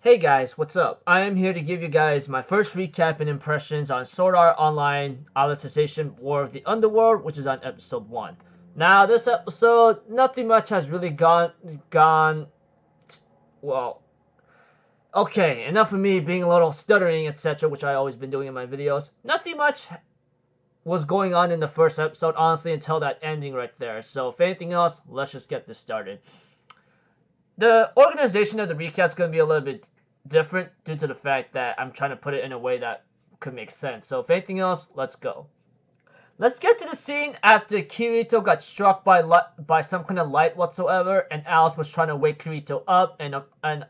Hey guys, what's up? I am here to give you guys my first recap and impressions on Sword Art Online Alicization War of the Underworld, which is on episode 1. Now, this episode, nothing much has really gone, well, okay, enough of me being a little stuttering, etc., which I always been doing in my videos. Nothing much was going on in the first episode, honestly, until that ending right there. So, if anything else, let's just get this started. The organization of the recap is going to be a little bit different due to the fact that I'm trying to put it in a way that could make sense. So if anything else, let's go. Let's get to the scene after Kirito got struck by some kind of light whatsoever, and Alice was trying to wake Kirito up, and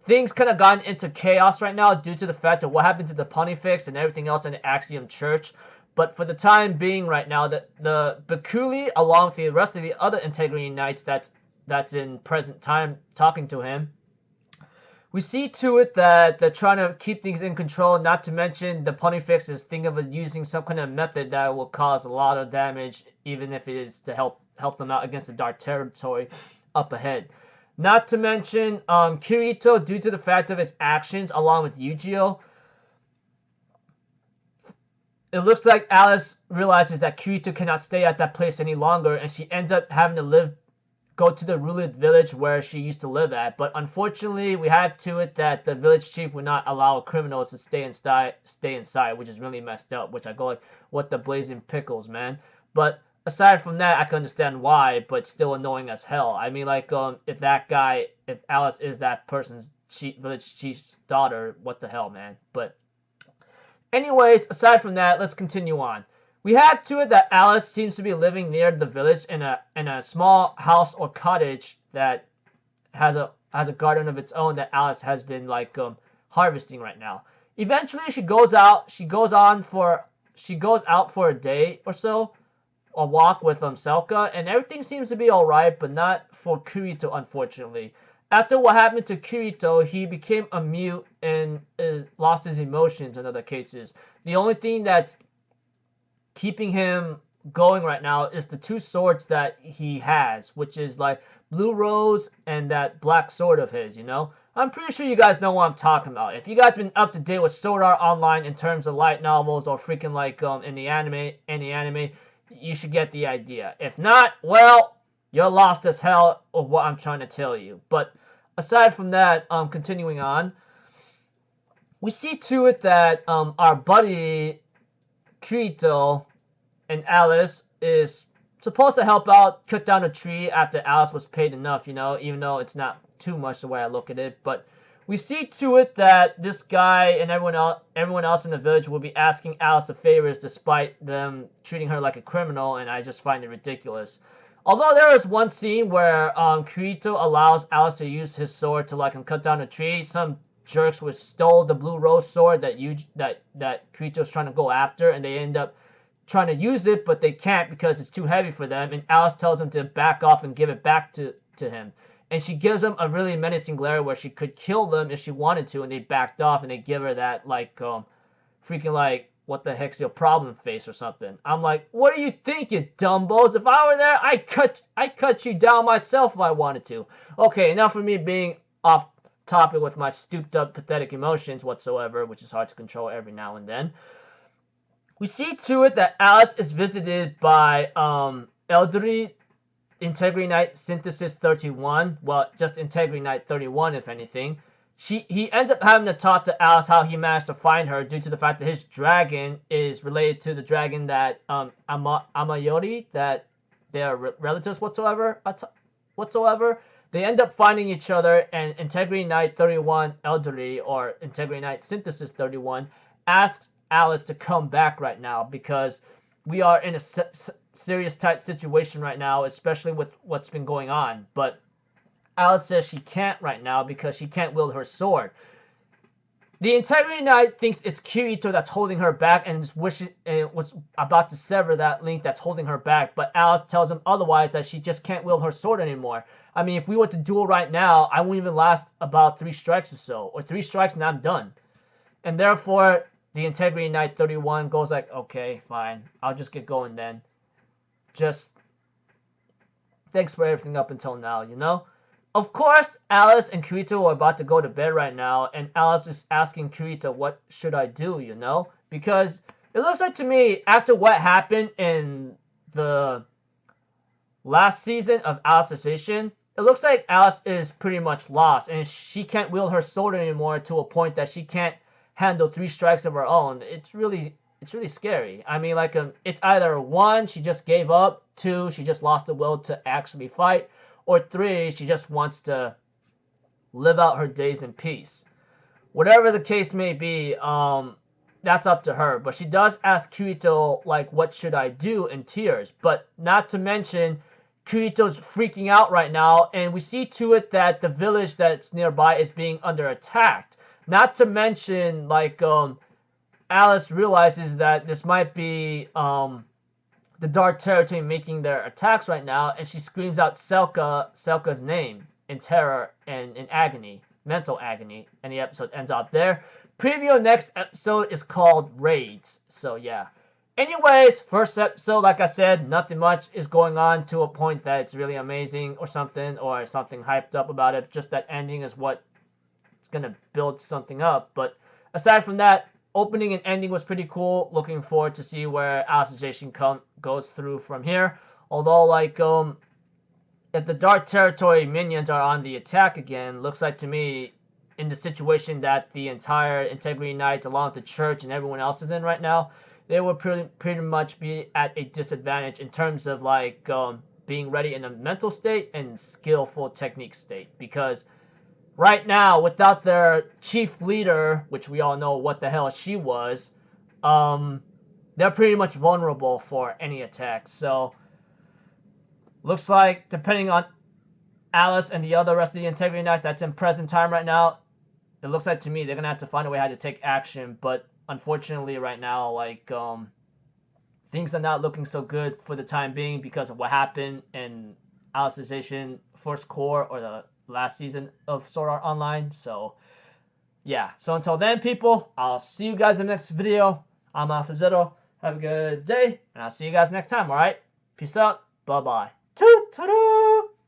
things kind of gotten into chaos right now due to the fact of what happened to the Pontifex and everything else in the Axiom Church. But for the time being right now, the Bakuli, along with the rest of the other Integrity Knights that's in present time talking to him, we see to it that they're trying to keep things in control, not to mention the Pontifex is thinking of using some kind of method that will cause a lot of damage, even if it is to help them out against the dark territory up ahead. Not to mention Kirito, due to the fact of his actions along with Yu-Gi-Oh!, it looks like Alice realizes that Kirito cannot stay at that place any longer, and she ends up having to go to the Rulid village where she used to live at. But unfortunately, we have to it that the village chief would not allow criminals to stay inside, which is really messed up. Which I go like, what the blazing pickles, man. But aside from that, I can understand why, but still annoying as hell. I mean, like, if Alice is that person's village chief's daughter, what the hell, man. But anyways, aside from that, let's continue on. We have to it that Alice seems to be living near the village in a small house or cottage that has a garden of its own that Alice has been like harvesting right now. Eventually, she goes out for a day or so, a walk with Selka, and everything seems to be all right, but not for Kirito, unfortunately. After what happened to Kirito, he became a mute and lost his emotions in other cases. The only thing that's keeping him going right now is the two swords that he has, which is like Blue Rose and that black sword of his, you know? I'm pretty sure you guys know what I'm talking about. If you guys been up to date with Sword Art Online in terms of light novels or freaking like in the anime, you should get the idea. If not, well, you're lost as hell of what I'm trying to tell you. But aside from that, continuing on, we see to it that our buddy Kirito and Alice is supposed to help out cut down a tree after Alice was paid enough, you know, even though it's not too much the way I look at it. But we see to it that this guy and everyone else in the village will be asking Alice the favors despite them treating her like a criminal, and I just find it ridiculous. Although there is one scene where Kirito allows Alice to use his sword to like cut down a tree, some jerks would stole the Blue Rose sword that Kirito's trying to go after, and they end up trying to use it, but they can't because it's too heavy for them, and Alice tells them to back off and give it back to him. And she gives them a really menacing glare where she could kill them if she wanted to, and they backed off, and they give her that, like, freaking, like, what the heck's your problem face or something. I'm like, what do you think, you dumbos? If I were there, I'd cut you down myself if I wanted to. Okay, enough of me being off topic with my stooped up pathetic emotions whatsoever, which is hard to control every now and then. We see to it that Alice is visited by Elderly Integrity Knight Synthesis 31. Well, just Integrity Knight 31, if anything. He ends up having to talk to Alice how he managed to find her due to the fact that his dragon is related to the dragon that Amayori, that they are relatives whatsoever. They end up finding each other, and Integrity Knight 31 Elderly, or Integrity Knight Synthesis 31, asks Alice to come back right now because we are in a serious tight situation right now, especially with what's been going on. But Alice says she can't right now because she can't wield her sword. The Integrity Knight thinks it's Kirito that's holding her back and was about to sever that link that's holding her back, but Alice tells him otherwise, that she just can't wield her sword anymore. I mean, if we were to duel right now, I won't even last about 3 strikes or so, or 3 strikes and I'm done. And therefore, the Integrity Knight 31 goes like, okay, fine, I'll just get going then. Just thanks for everything up until now, you know? Of course, Alice and Kirito are about to go to bed right now, and Alice is asking Kirito, what should I do, you know? Because it looks like to me, after what happened in the last season of Alicization, it looks like Alice is pretty much lost, and she can't wield her sword anymore to a point that she can't handle 3 strikes of her own. It's really scary. I mean, like, it's either 1, she just gave up, 2, she just lost the will to actually fight, or 3, she just wants to live out her days in peace. Whatever the case may be, that's up to her. But she does ask Kirito, like, what should I do, in tears. But not to mention, Kirito's freaking out right now, and we see to it that the village that's nearby is being under attack. Not to mention, like, Alice realizes that this might be the Dark Territory making their attacks right now, and she screams out Selka's name in terror and in agony, mental agony, and the episode ends off there. Preview next episode is called Raids, so yeah. Anyways, first episode, like I said, nothing much is going on to a point that it's really amazing or something hyped up about it. Just that ending is what it's gonna build something up. But aside from that, opening and ending was pretty cool. Looking forward to see where Alicization goes through from here. Although, like, if the Dark Territory minions are on the attack again, looks like to me, in the situation that the entire Integrity Knights, along with the church and everyone else is in right now, they will pretty much be at a disadvantage in terms of, like, being ready in a mental state and skillful technique state. Because right now, without their chief leader, which we all know what the hell she was, they're pretty much vulnerable for any attack. So, looks like, depending on Alice and the rest of the Integrity Knights that's in present time right now, it looks like to me they're going to have to find a way how to take action. But unfortunately right now, like, things are not looking so good for the time being because of what happened in Alicization First Core or the last season of Sword Art Online. So, yeah. So until then, people, I'll see you guys in the next video. I'm Alfazzetto. Have a good day, and I'll see you guys next time, alright? Peace out. Bye-bye. Toot-toot!